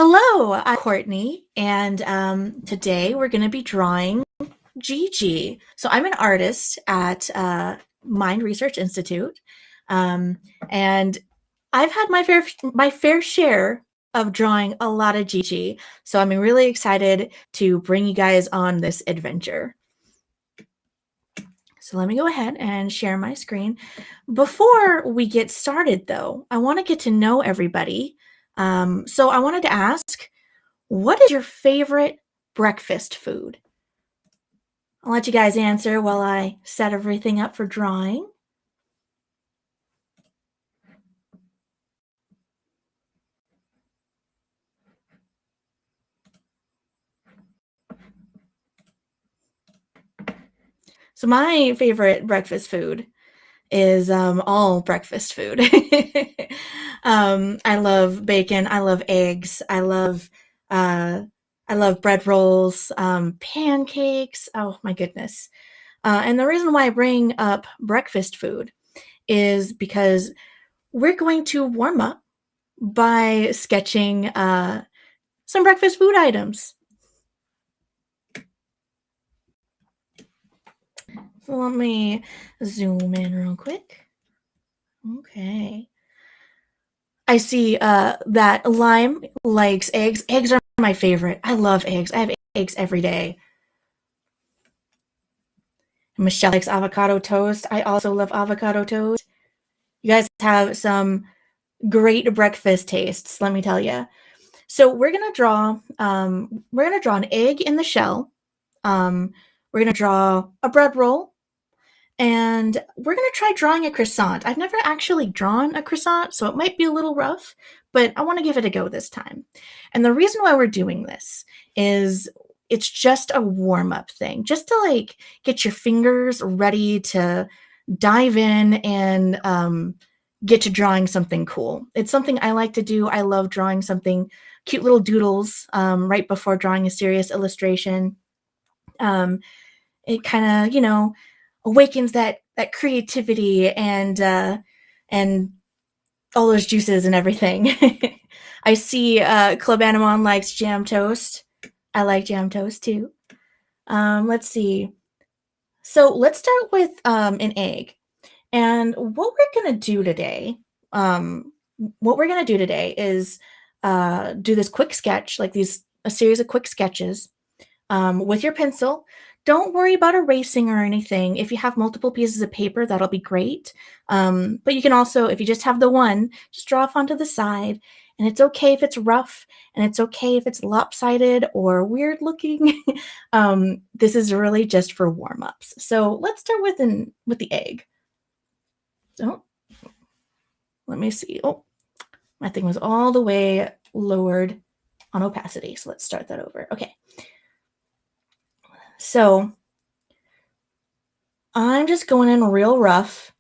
Hello, I'm Courtney, and today we're going to be drawing JiJi. So I'm an artist at Mind Research Institute, um, and I've had my fair share of drawing a lot of JiJi. So I'm really excited to bring you guys on this adventure. So let me go ahead and share my screen. Before we get started, though, I want to get to know everybody. So I wanted to ask, what is your favorite breakfast food? I'll let you guys answer while I set everything up for drawing. So my favorite breakfast food is all breakfast food. I love bacon. I love eggs. Uh, I love bread rolls, pancakes. Oh my goodness! And the reason why I bring up breakfast food is because we're going to warm up by sketching some breakfast food items. So let me zoom in real quick. Okay. I see that Lime likes eggs. Eggs are my favorite. I love eggs. I have eggs every day. Michelle likes avocado toast. I also love avocado toast. You guys have some great breakfast tastes, let me tell you. So we're gonna draw an egg in the shell. We're gonna draw a bread roll, and we're gonna try drawing a croissant. I've never actually drawn a croissant, so it might be a little rough, but I want to give it a go this time. And the reason why we're doing this is it's just a warm-up thing, just to like get your fingers ready to dive in and get to drawing something cool. It's something I like to do. I love drawing something cute little doodles right before drawing a serious illustration. It kind of, awakens that creativity and all those juices and everything. I see Club Animon likes jam toast. I like jam toast too. Let's see. So let's start with an egg. And what we're gonna do today, is do this quick sketch, like a series of quick sketches with your pencil. Don't worry about erasing or anything. If you have multiple pieces of paper, that'll be great. But you can also, if you just have the one, just draw off onto the side. And it's okay if it's rough, and it's okay if it's lopsided or weird looking. This is really just for warm-ups. So let's start with the egg. So let me see. Oh, my thing was all the way lowered on opacity. So let's start that over. Okay. So I'm just going in real rough.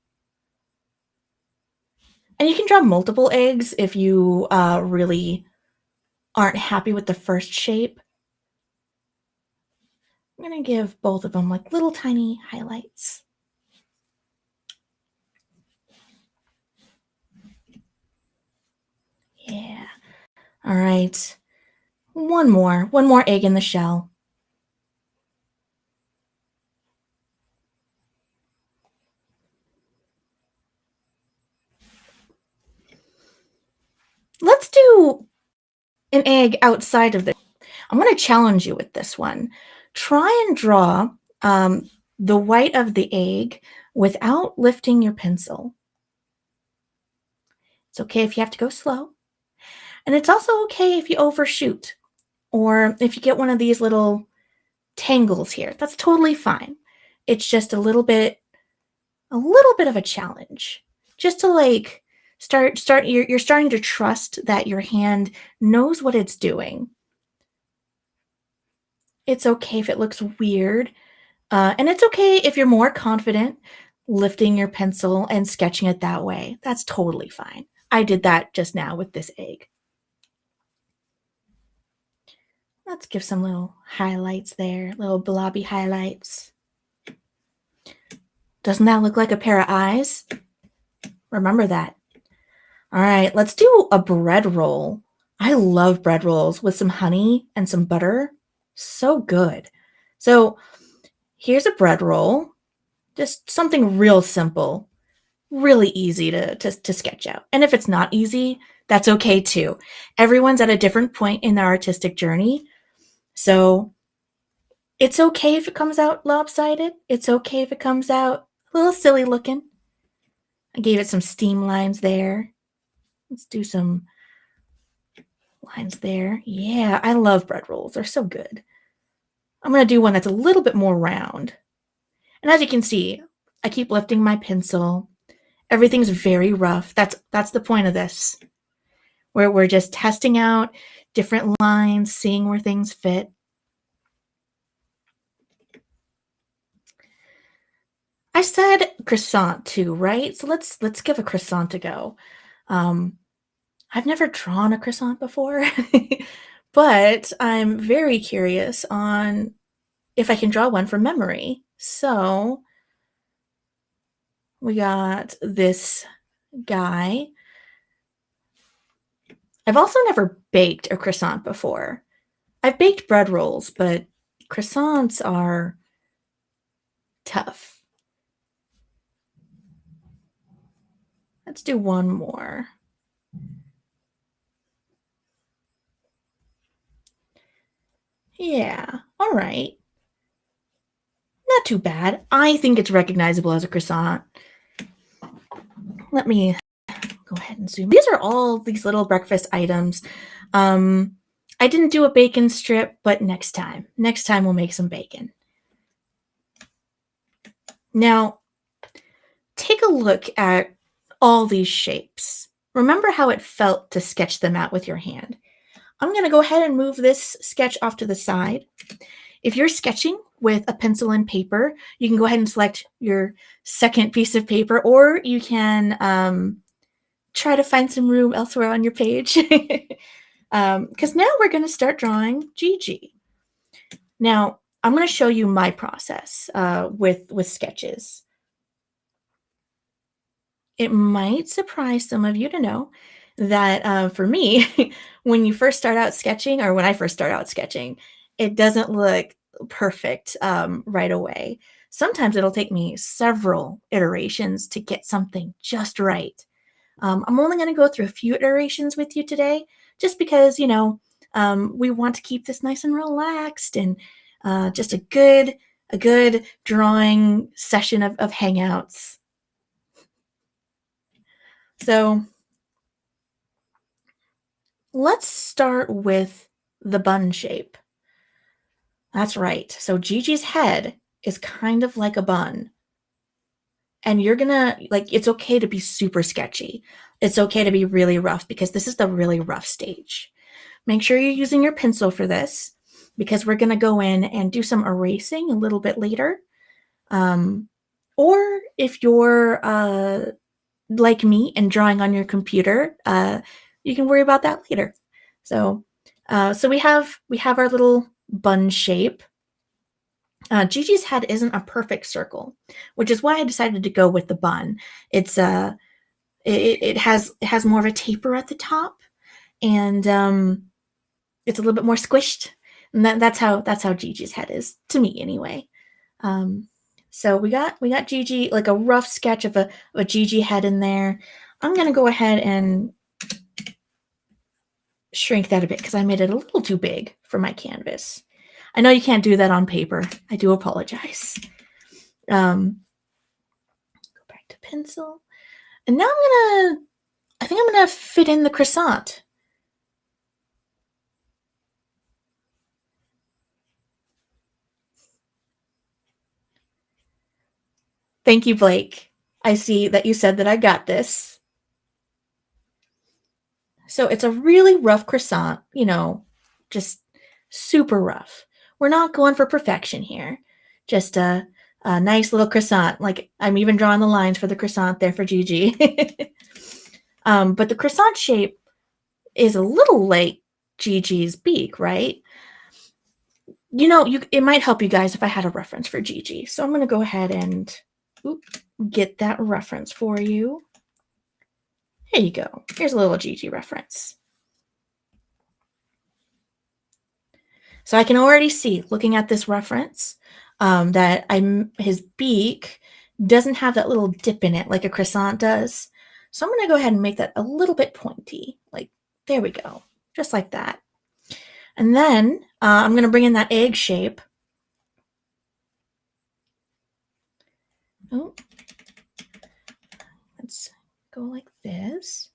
And you can draw multiple eggs if you really aren't happy with the first shape. I'm going to give both of them like little tiny highlights. Yeah. All right. One more egg in the shell. Let's do an egg outside of this. I'm going to challenge you with this one. Try and draw the white of the egg without lifting your pencil. It's okay if you have to go slow. And it's also okay if you overshoot or if you get one of these little tangles here. That's totally fine. It's just a little bit of a challenge. Just to like you're starting to trust that your hand knows what it's doing. It's okay if it looks weird. And it's okay if you're more confident lifting your pencil and sketching it that way. That's totally fine. I did that just now with this egg. Let's give some little highlights there, little blobby highlights. Doesn't that look like a pair of eyes? Remember that. All right, let's do a bread roll. I love bread rolls with some honey and some butter. So good. So here's a bread roll, just something real simple, really easy to sketch out. And if it's not easy, that's okay too. Everyone's at a different point in their artistic journey. So it's okay if it comes out lopsided. It's okay if it comes out a little silly looking. I gave it some steam lines there. Let's do some lines there. Yeah, I love bread rolls. They're so good. I'm going to do one that's a little bit more round. And as you can see, I keep lifting my pencil. Everything's very rough. That's the point of this. Where we're just testing out different lines, seeing where things fit. I said croissant too, right? So let's give a croissant a go. I've never drawn a croissant before, but I'm very curious on if I can draw one from memory. So we got this guy. I've also never baked a croissant before. I've baked bread rolls, but croissants are tough. Let's do one more. Yeah, all right. Not too bad. I think it's recognizable as a croissant. Let me go ahead and zoom. These are all these little breakfast items. I didn't do a bacon strip, but next time we'll make some bacon. Now, take a look at all these shapes. Remember how it felt to sketch them out with your hand. I'm going to go ahead and move this sketch off to the side. If you're sketching with a pencil and paper, you can go ahead and select your second piece of paper, or you can try to find some room elsewhere on your page. Because now we're going to start drawing JiJi. Now, I'm going to show you my process with sketches. It might surprise some of you to know that for me, when you first start out sketching, or when I first start out sketching, it doesn't look perfect right away. Sometimes it'll take me several iterations to get something just right. I'm only going to go through a few iterations with you today, just because, we want to keep this nice and relaxed and just a good drawing session of hangouts. So let's start with the bun shape. That's right. So JiJi's head is kind of like a bun. And you're gonna, it's okay to be super sketchy. It's okay to be really rough, because this is the really rough stage. Make sure you're using your pencil for this, because we're gonna go in and do some erasing a little bit later. Or if you're like me and drawing on your computer, you can worry about that later. So we have our little bun shape. JiJi's head isn't a perfect circle, which is why I decided to go with the bun. It's it has more of a taper at the top, and it's a little bit more squished. And that's how JiJi's head is, to me anyway. So we got JiJi, like a rough sketch of a JiJi head in there. I'm gonna go ahead and shrink that a bit, because I made it a little too big for my canvas. I know you can't do that on paper. I do apologize. Go back to pencil. And now I think I'm gonna fit in the croissant. Thank you, Blake. I see that you said that I got this. So it's a really rough croissant, just super rough. We're not going for perfection here. Just a nice little croissant. Like, I'm even drawing the lines for the croissant there for JiJi. But the croissant shape is a little like JiJi's beak, right? It might help you guys if I had a reference for JiJi. So I'm going to go ahead and get that reference for you. Here you go. Here's a little JiJi reference. So I can already see, looking at this reference, that his beak doesn't have that little dip in it like a croissant does. So I'm going to go ahead and make that a little bit pointy. Like, there we go. Just like that. And then I'm going to bring in that egg shape. Oh, let's go like this.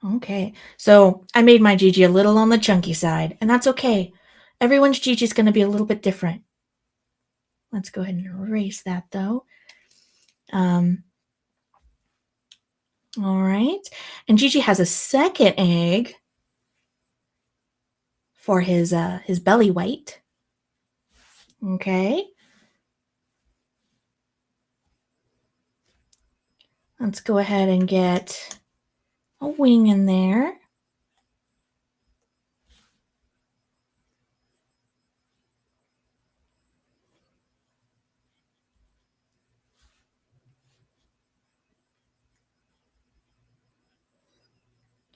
Okay, so I made my JiJi a little on the chunky side, and that's okay. Everyone's JiJi is going to be a little bit different. Let's go ahead and erase that, though. All right, and JiJi has a second egg for his belly weight. Okay, let's go ahead and get a wing in there.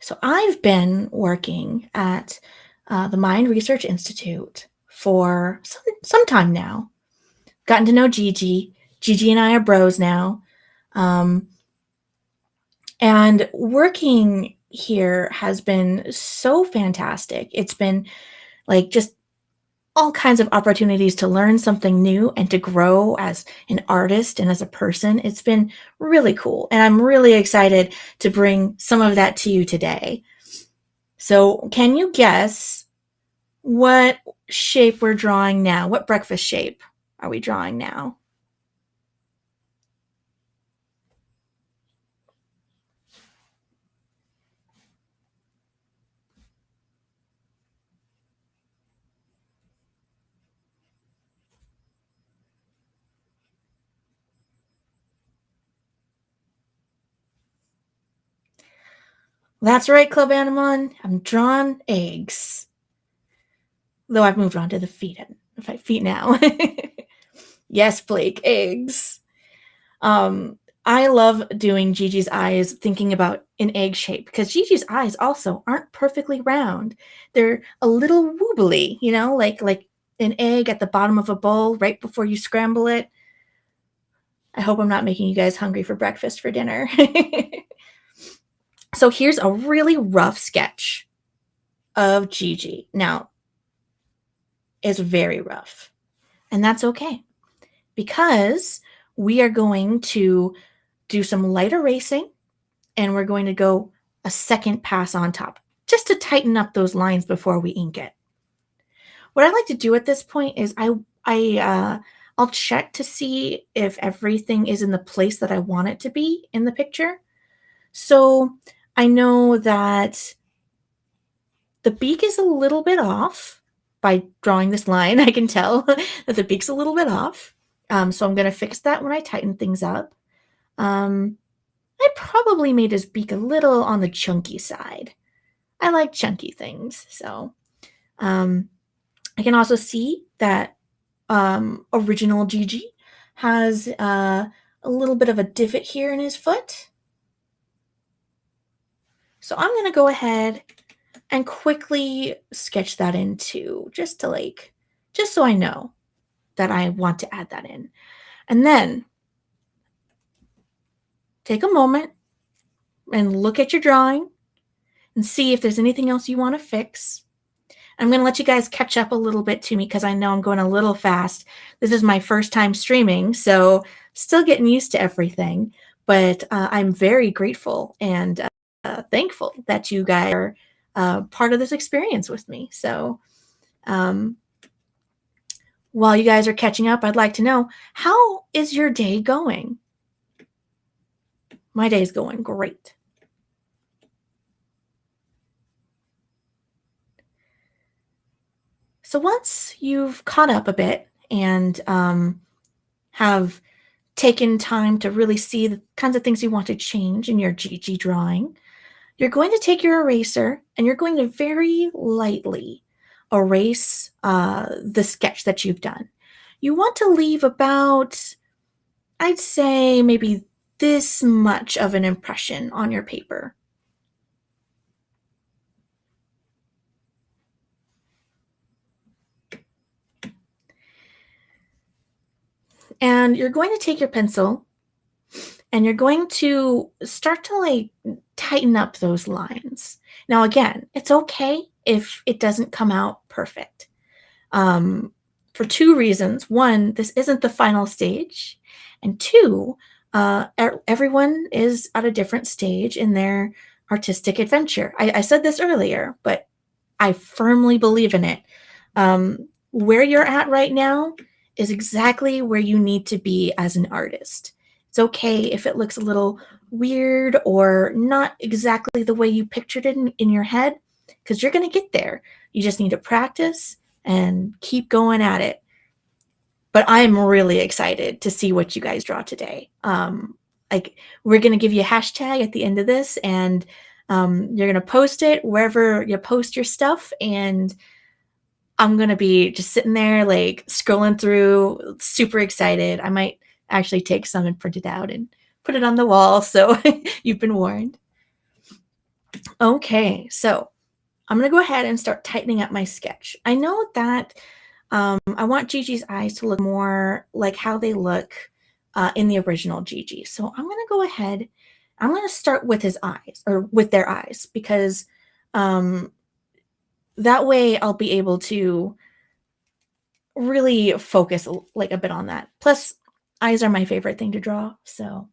So I've been working at the Mind Research Institute for some time now. Gotten to know JiJi. JiJi and I are bros now. And working here has been so fantastic. It's been like just all kinds of opportunities to learn something new and to grow as an artist and as a person. It's been really cool. And I'm really excited to bring some of that to you today. So, can you guess what shape we're drawing now? What breakfast shape are we drawing now? That's right, Club Animon. I'm drawing eggs. Though I've moved on to the feet now. Yes, Blake, eggs. I love doing JiJi's eyes, thinking about an egg shape, because JiJi's eyes also aren't perfectly round. They're a little wobbly, like an egg at the bottom of a bowl right before you scramble it. I hope I'm not making you guys hungry for breakfast for dinner. So here's a really rough sketch of JiJi. Now, it's very rough, and that's okay, because we are going to do some light erasing, and we're going to go a second pass on top just to tighten up those lines before we ink it. What I like to do at this point is I'll check to see if everything is in the place that I want it to be in the picture. So I know that the beak is a little bit off. By drawing this line, I can tell that the beak's a little bit off. So I'm going to fix that when I tighten things up. I probably made his beak a little on the chunky side. I like chunky things. So I can also see that original JiJi has a little bit of a divot here in his foot. So I'm going to go ahead and quickly sketch that in too, just so I know that I want to add that in. And then take a moment and look at your drawing and see if there's anything else you want to fix. I'm going to let you guys catch up a little bit to me because I know I'm going a little fast. This is my first time streaming, so still getting used to everything. But I'm very grateful and thankful that you guys are part of this experience with me. So while you guys are catching up, I'd like to know, how is your day going? My day is going great. So once you've caught up a bit and have taken time to really see the kinds of things you want to change in your JiJi drawing, you're going to take your eraser and you're going to very lightly erase the sketch that you've done. You want to leave about, I'd say, maybe this much of an impression on your paper. And you're going to take your pencil and you're going to start to like tighten up those lines. Now, again, it's okay if it doesn't come out perfect. For two reasons. One, this isn't the final stage. And two, everyone is at a different stage in their artistic adventure. I said this earlier, but I firmly believe in it. Where you're at right now is exactly where you need to be as an artist. It's okay if it looks a little weird or not exactly the way you pictured it in your head, because you're going to get there. You just need to practice and keep going at it. But I'm really excited to see what you guys draw today. Like, we're going to give you a hashtag at the end of this, and you're going to post it wherever you post your stuff, and I'm going to be just sitting there like scrolling through, super excited. I might actually take some and print it out and put it on the wall, so you've been warned. Okay, so I'm going to go ahead and start tightening up my sketch. I know that I want JiJi's eyes to look more like how they look in the original JiJi. So I'm going to go ahead. I'm going to start with his eyes, or with their eyes, because that way I'll be able to really focus like a bit on that. Plus, eyes are my favorite thing to draw. So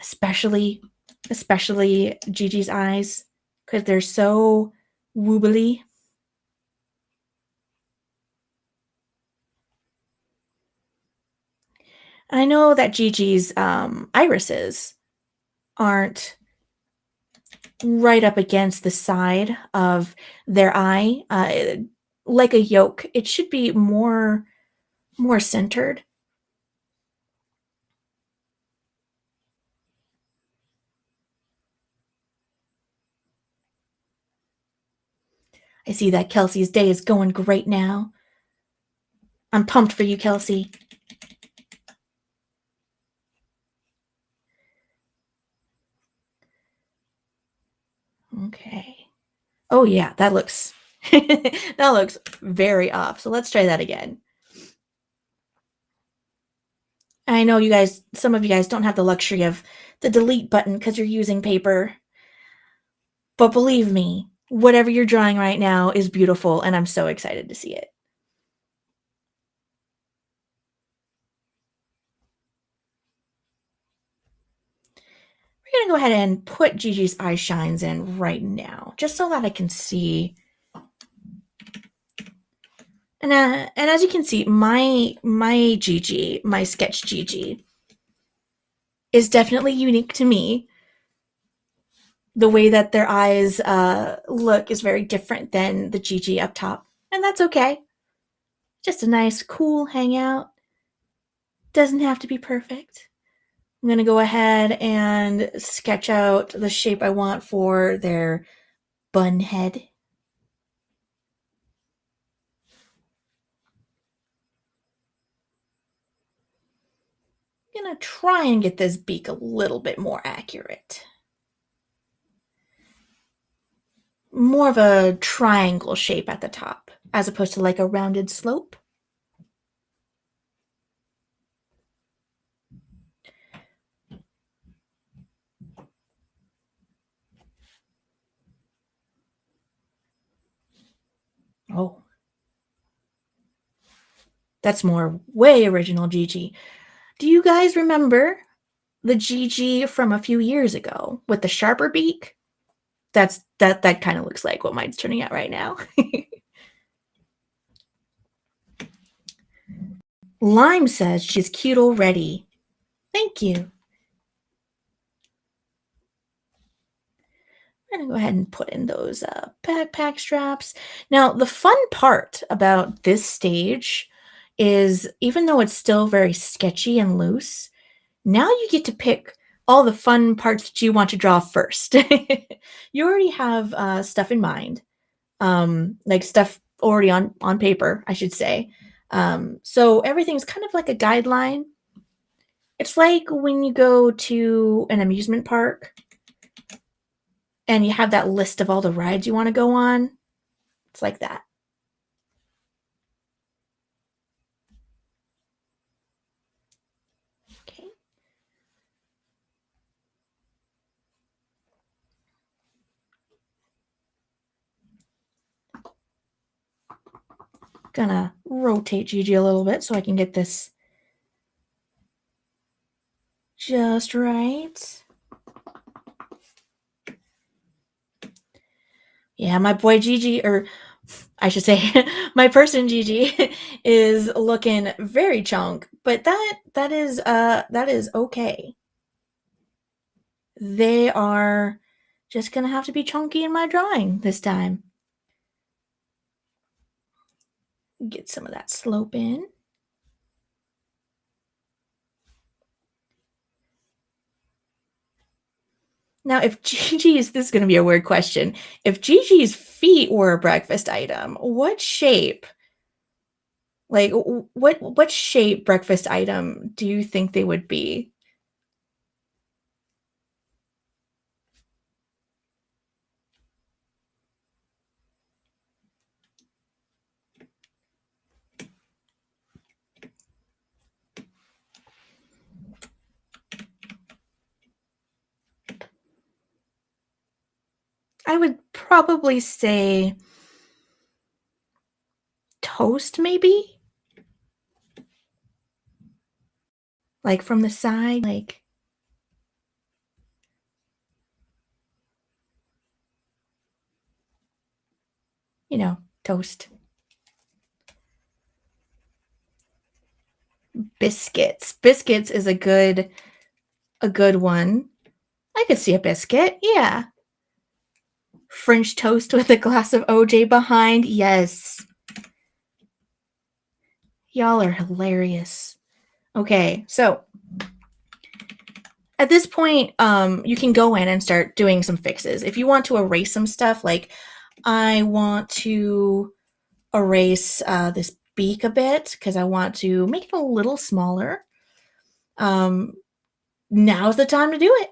especially JiJi's eyes, because they're so woobly. I know that JiJi's irises aren't right up against the side of their eye, like a yolk. It should be more centered. I see that Kelsey's day is going great now. I'm pumped for you, Kelsey. Okay. Oh yeah, that looks that looks very off. So let's try that again. I know you guys, some of you guys don't have the luxury of the delete button because you're using paper. But believe me, whatever you're drawing right now is beautiful, and I'm so excited to see it. We're going to go ahead and put JiJi's eye shines in right now, just so that I can see. And as you can see, my JiJi, my sketch JiJi, is definitely unique to me. The way that their eyes look is very different than the JiJi up top, and that's okay. Just a nice, cool hangout. Doesn't have to be perfect. I'm going to go ahead and sketch out the shape I want for their bun head. I'm going to try and get this beak a little bit more accurate. More of a triangle shape at the top, as opposed to like a rounded slope. Oh, that's more way original JiJi. Do you guys remember the JiJi from a few years ago with the sharper beak? That kind of looks like what mine's turning out right now. Lime says she's cute already. Thank you. I'm going to go ahead and put in those backpack straps. Now, the fun part about this stage is, even though it's still very sketchy and loose, now you get to pick all the fun parts that you want to draw first. You already have stuff in mind, like stuff already on paper, I should say. So everything's kind of like a guideline. It's like when you go to an amusement park and you have that list of all the rides you want to go on. It's like that. Gonna rotate JiJi a little bit so I can get this just right. Yeah, my boy JiJi, or I should say my person JiJi is looking very chunk, but that is okay. They are just gonna have to be chunky in my drawing this time. Get some of that slope in. Now, if JiJi's, this is going to be a weird question. If JiJi's feet were a breakfast item, what shape, like what shape breakfast item do you think they would be? I would probably say toast, maybe? Like from the side, like, you know, toast. Biscuits. Biscuits is a good one. I could see a biscuit. Yeah. French toast with a glass of OJ behind. Yes. Y'all are hilarious. Okay, so at this point, you can go in and start doing some fixes. If you want to erase some stuff, like I want to erase this beak a bit because I want to make it a little smaller. Now's the time to do it.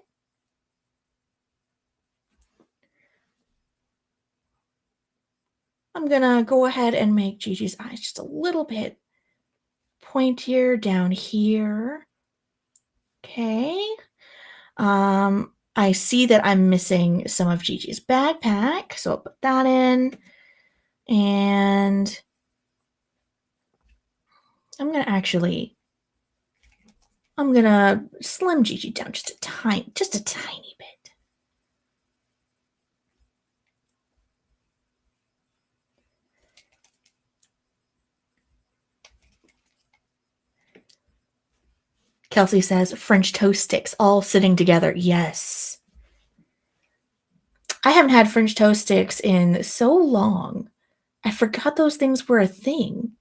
I'm gonna go ahead and make JiJi's eyes just a little bit pointier down here. Okay. I see that I'm missing some of JiJi's backpack, so I'll put that in. And I'm gonna slim JiJi down just a tiny bit. Kelsey says French toast sticks all sitting together. Yes. I haven't had French toast sticks in so long. I forgot those things were a thing.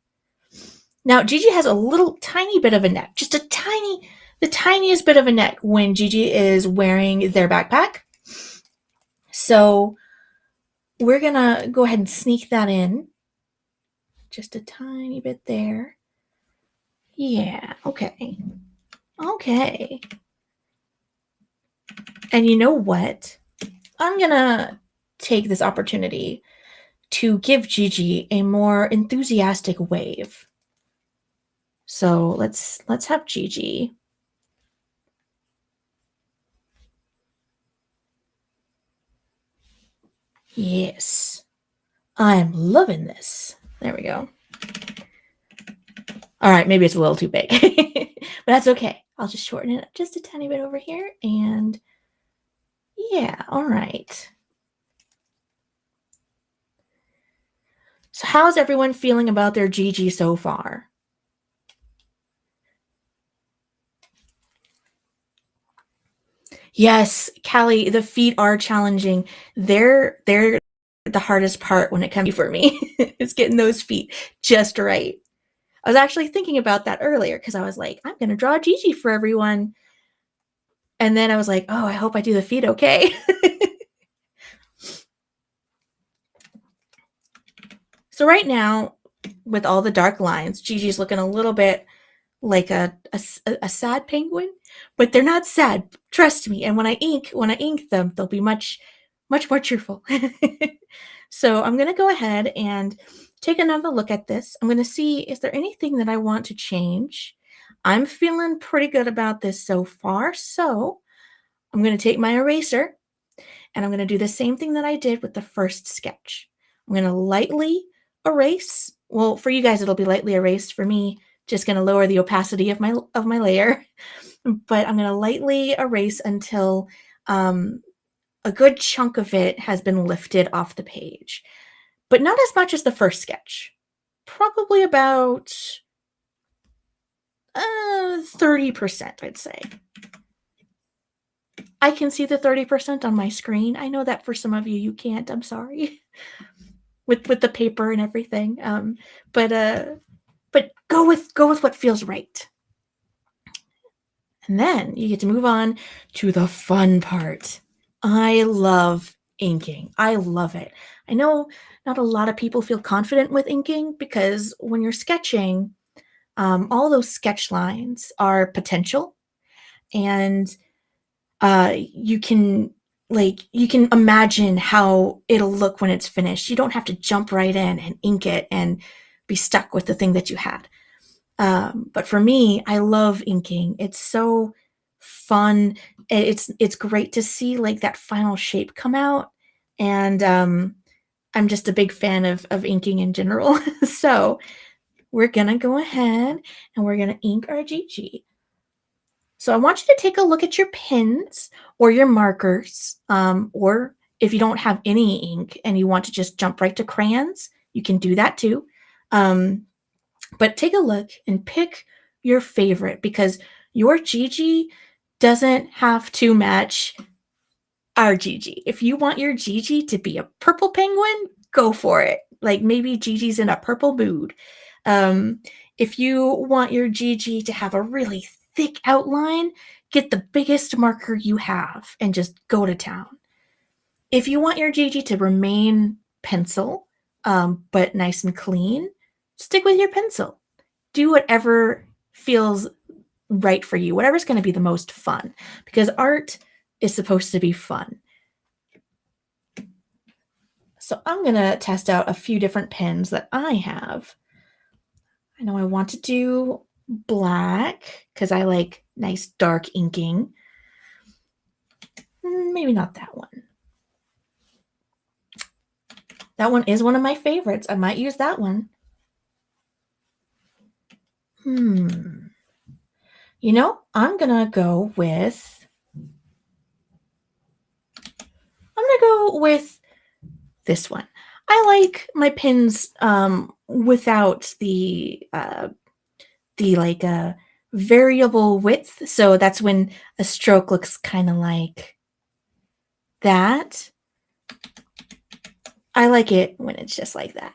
Now, JiJi has a little tiny bit of a neck, just the tiniest bit of a neck when JiJi is wearing their backpack. So we're gonna go ahead and sneak that in. Just a tiny bit there. Yeah, okay. Okay. And you know what? I'm gonna take this opportunity to give JiJi a more enthusiastic wave. So let's have JiJi. Yes. I'm loving this. There we go. All right, maybe it's a little too big, but that's okay. I'll just shorten it just a tiny bit over here. And yeah, all right. So how's everyone feeling about their JiJi so far? Yes, Callie, the feet are challenging. They're the hardest part when it comes for me. It's getting those feet just right. I was actually thinking about that earlier because I was like, I'm going to draw JiJi for everyone. And then I was like, oh, I hope I do the feet okay. So right now, with all the dark lines, JiJi's looking a little bit like a sad penguin, but they're not sad. Trust me. And when I ink them, they'll be much more cheerful. So I'm going to go ahead and take another look at this. I'm going to see, is there anything that I want to change? I'm feeling pretty good about this so far. So I'm going to take my eraser and I'm going to do the same thing that I did with the first sketch. I'm going to lightly erase well, for you guys, it'll be lightly erased. For me, just going to lower the opacity of my layer, but I'm going to lightly erase until a good chunk of it has been lifted off the page, but not as much as the first sketch. Probably about 30%, I'd say. I can see the 30% on my screen. I know that for some of you, you can't. I'm sorry. with the paper and everything. But go with what feels right. And then you get to move on to the fun part. I love inking. I love it. I know not a lot of people feel confident with inking because when you're sketching, all those sketch lines are potential, and you can imagine how it'll look when it's finished. You don't have to jump right in and ink it and be stuck with the thing that you had. But for me, I love inking. It's so fun. It's great to see like that final shape come out, and I'm just a big fan of inking in general. So we're gonna go ahead and we're gonna ink our JiJi. So I want you to take a look at your pens or your markers, or if you don't have any ink and you want to just jump right to crayons, you can do that too. But take a look and pick your favorite, because your JiJi doesn't have to match our JiJi. If you want your JiJi to be a purple penguin, go for it. Like maybe JiJi's in a purple mood. If you want your JiJi to have a really thick outline, get the biggest marker you have and just go to town. If you want your JiJi to remain pencil, but nice and clean, stick with your pencil. Do whatever feels right for you, whatever's going to be the most fun, because art is supposed to be fun. So I'm going to test out a few different pens that I have. I know I want to do black because I like nice dark inking. Maybe not that one. That one is one of my favorites. I might use that one. You know, I'm going to go with this one. I like my pins without the variable width. So that's when a stroke looks kind of like that. I like it when it's just like that.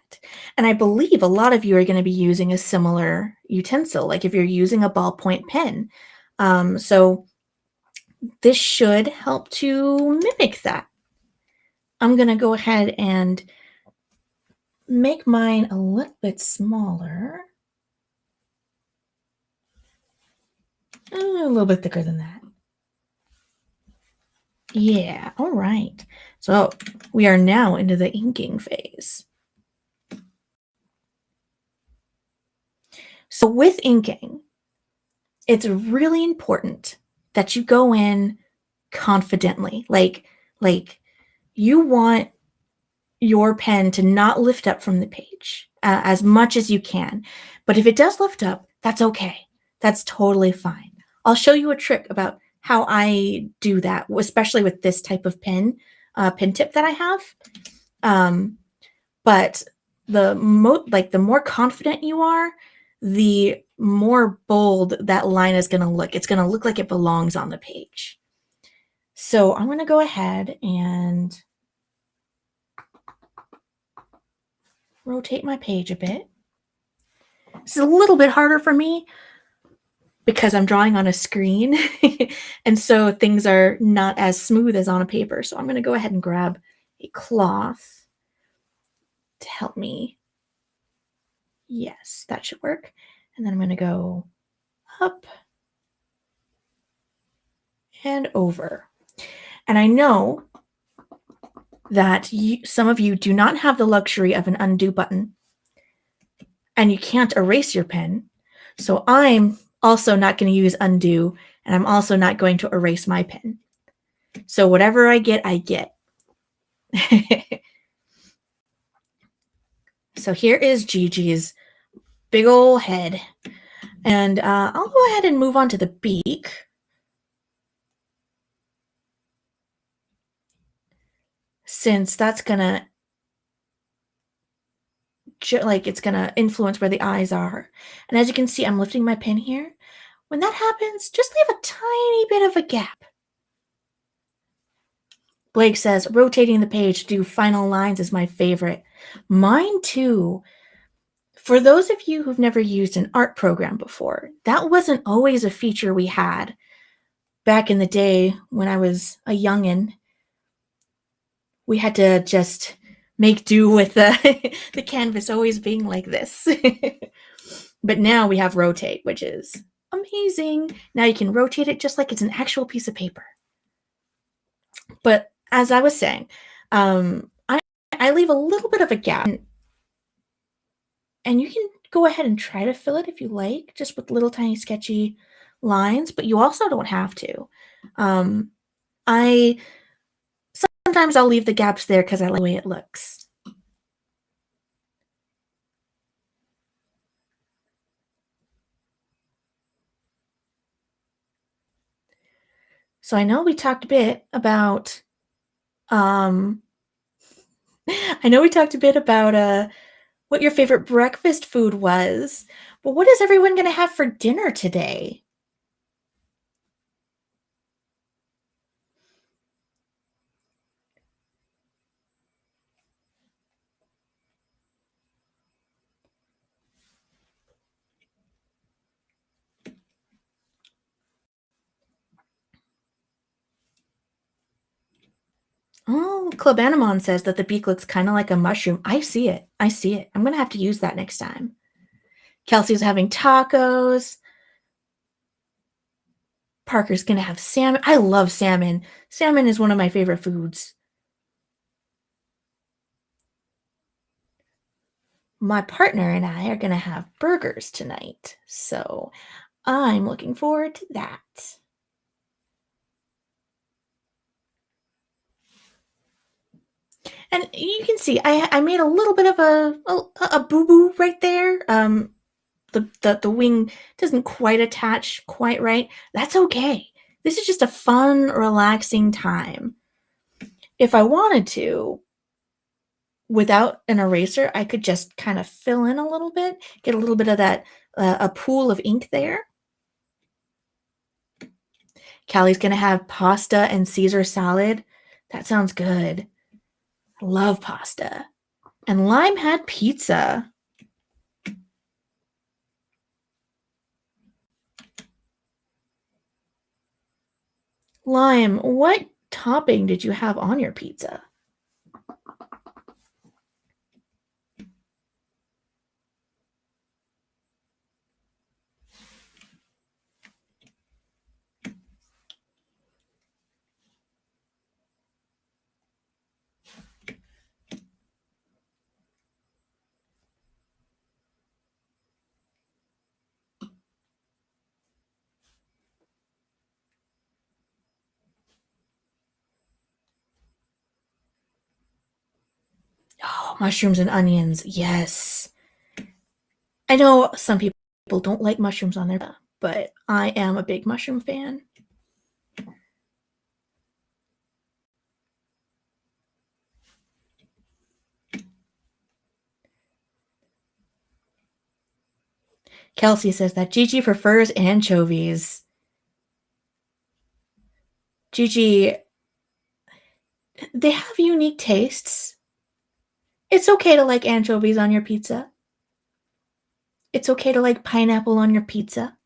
And I believe a lot of you are going to be using a similar utensil, like if you're using a ballpoint pen. So this should help to mimic that. I'm going to go ahead and make mine a little bit smaller. A little bit thicker than that. Yeah, all right. So we are now into the inking phase. So with inking, it's really important that you go in confidently. Like you want your pen to not lift up from the page as much as you can. But if it does lift up, that's okay. That's totally fine. I'll show you a trick about how I do that, especially with this type of pen tip that I have. But the more confident you are, the more bold that line is going to look. It's going to look like it belongs on the page. So I'm going to go ahead and rotate my page a bit. This is a little bit harder for me because I'm drawing on a screen, and so things are not as smooth as on a paper. So I'm going to go ahead and grab a cloth to help me. Yes, that should work. And then I'm going to go up and over. And I know that some of you do not have the luxury of an undo button, and you can't erase your pen. So I'm also not going to use undo, and I'm also not going to erase my pen. So whatever I get, I get. So here is JiJi's big ol' head. And I'll go ahead and move on to the beak. Since that's gonna it's gonna influence where the eyes are. And as you can see, I'm lifting my pin here. When that happens, just leave a tiny bit of a gap. Blake says, rotating the page to do final lines is my favorite. Mine too. For those of you who've never used an art program before, that wasn't always a feature we had back in the day when I was a youngin'. We had to just make do with the, the canvas always being like this. But now we have rotate, which is amazing. Now you can rotate it just like it's an actual piece of paper. But as I was saying, I leave a little bit of a gap. And you can go ahead and try to fill it if you like, just with little tiny sketchy lines, but you also don't have to. Sometimes I'll leave the gaps there because I like the way it looks. So I know we talked a bit about what your favorite breakfast food was, but what is everyone going to have for dinner today? Oh, Club Animon says that the beak looks kind of like a mushroom. I see it. I see it. I'm going to have to use that next time. Kelsey's having tacos. Parker's going to have salmon. I love salmon. Salmon is one of my favorite foods. My partner and I are going to have burgers tonight. So I'm looking forward to that. And you can see I made a little bit of a boo-boo right there. The wing doesn't quite attach quite right. That's okay. This is just a fun, relaxing time. If I wanted to, without an eraser, I could just kind of fill in a little bit, get a little bit of that, a pool of ink there. Callie's going to have pasta and Caesar salad. That sounds good. I love pasta. And Lime had pizza. Lime, what topping did you have on your pizza? Oh, mushrooms and onions. Yes. I know some people don't like mushrooms on their pizza, but I am a big mushroom fan. Kelsey says that JiJi prefers anchovies. JiJi, they have unique tastes. It's okay to like anchovies on your pizza. It's okay to like pineapple on your pizza.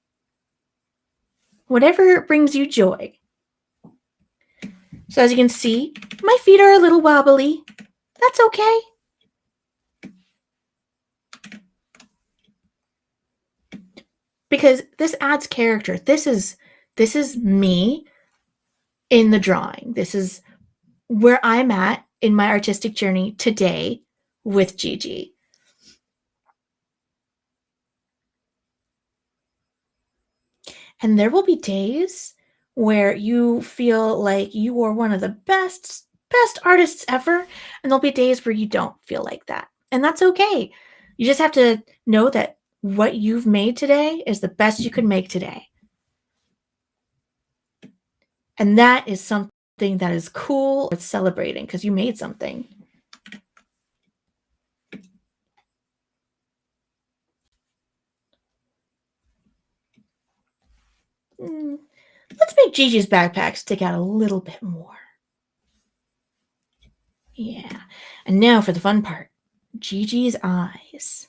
Whatever brings you joy. So as you can see, my feet are a little wobbly. That's okay. Because this adds character. This is me in the drawing. This is where I'm at in my artistic journey today with JiJi. And there will be days where you feel like you are one of the best artists ever, and there'll be days where you don't feel like that. And that's okay. You just have to know that what you've made today is the best you can make today. And that is something that is cool. It's celebrating because you made something. Let's make JiJi's backpack stick out a little bit more. Yeah. And now for the fun part. JiJi's eyes.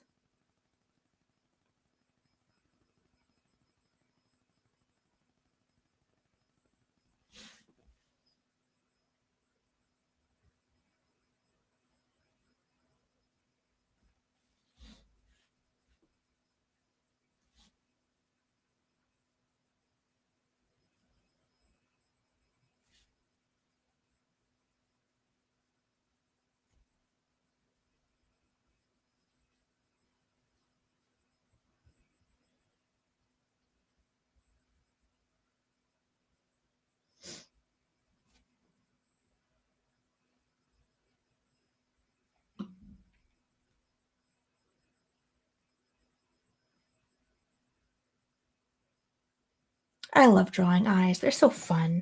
I love drawing eyes. They're so fun.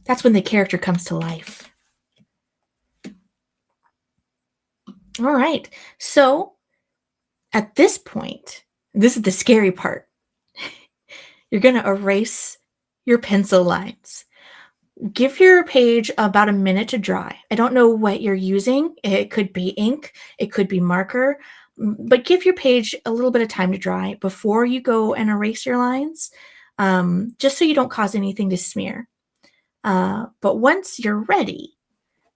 That's when the character comes to life. All right. So at this point, this is the scary part. You're going to erase your pencil lines. Give your page about a minute to dry. I don't know what you're using. It could be ink, it could be marker, but give your page a little bit of time to dry before you go and erase your lines, just so you don't cause anything to smear. But once you're ready,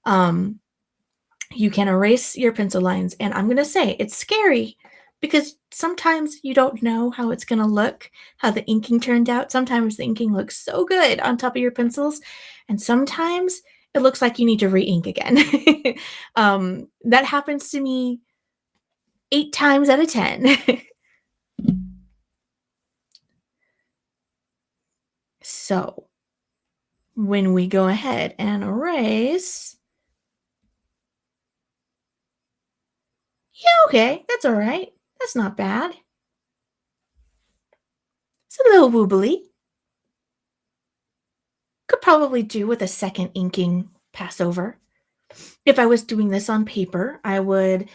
you can erase your pencil lines. And I'm going to say it's scary because sometimes you don't know how it's going to look, how the inking turned out. Sometimes the inking looks so good on top of your pencils, and sometimes it looks like you need to re-ink again. That happens to me 8 times out of 10. So when we go ahead and erase, yeah, okay, that's all right. That's not bad. It's a little wobbly. Could probably do with a second inking pass over. If I was doing this on paper, I would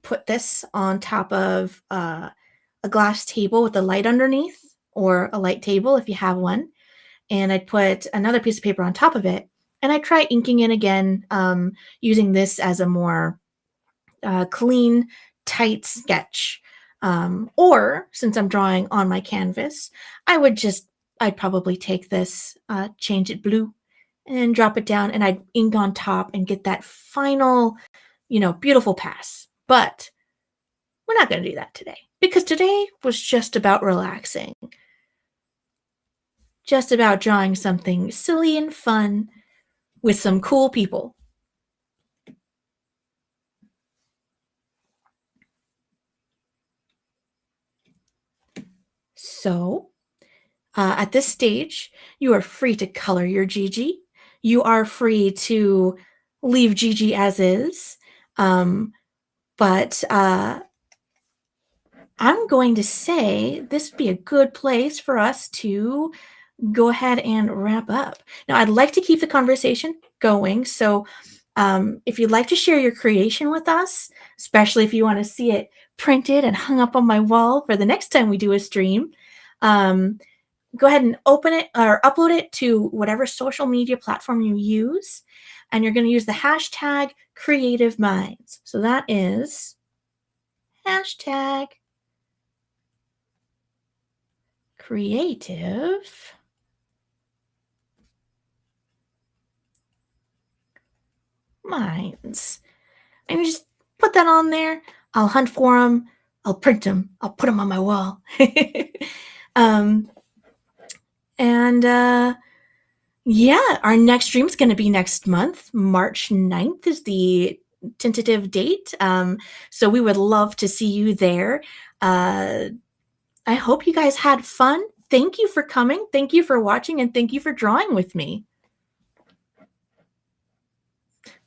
put this on top of a glass table with a light underneath, or a light table if you have one. And I'd put another piece of paper on top of it. And I'd try inking in again, using this as a more clean, tight sketch. Or since I'm drawing on my canvas, I'd probably take this, change it blue, and drop it down, and I'd ink on top and get that final, beautiful pass. But we're not going to do that today because today was just about relaxing, just about drawing something silly and fun with some cool people. So, at this stage, you are free to color your JiJi. You are free to leave JiJi as is. But I'm going to say this would be a good place for us to go ahead and wrap up. Now, I'd like to keep the conversation going. So if you'd like to share your creation with us, especially if you want to see it printed and hung up on my wall for the next time we do a stream, go ahead and open it or upload it to whatever social media platform you use. And you're going to use the hashtag Creative Minds. So that is hashtag Creative Minds. And you just put that on there. I'll hunt for them. I'll print them. I'll put them on my wall. Yeah, our next stream is going to be next month. March 9th is the tentative date. So we would love to see you there. I hope you guys had fun. Thank you for coming. Thank you for watching. And thank you for drawing with me.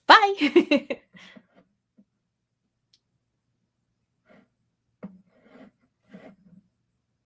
Bye.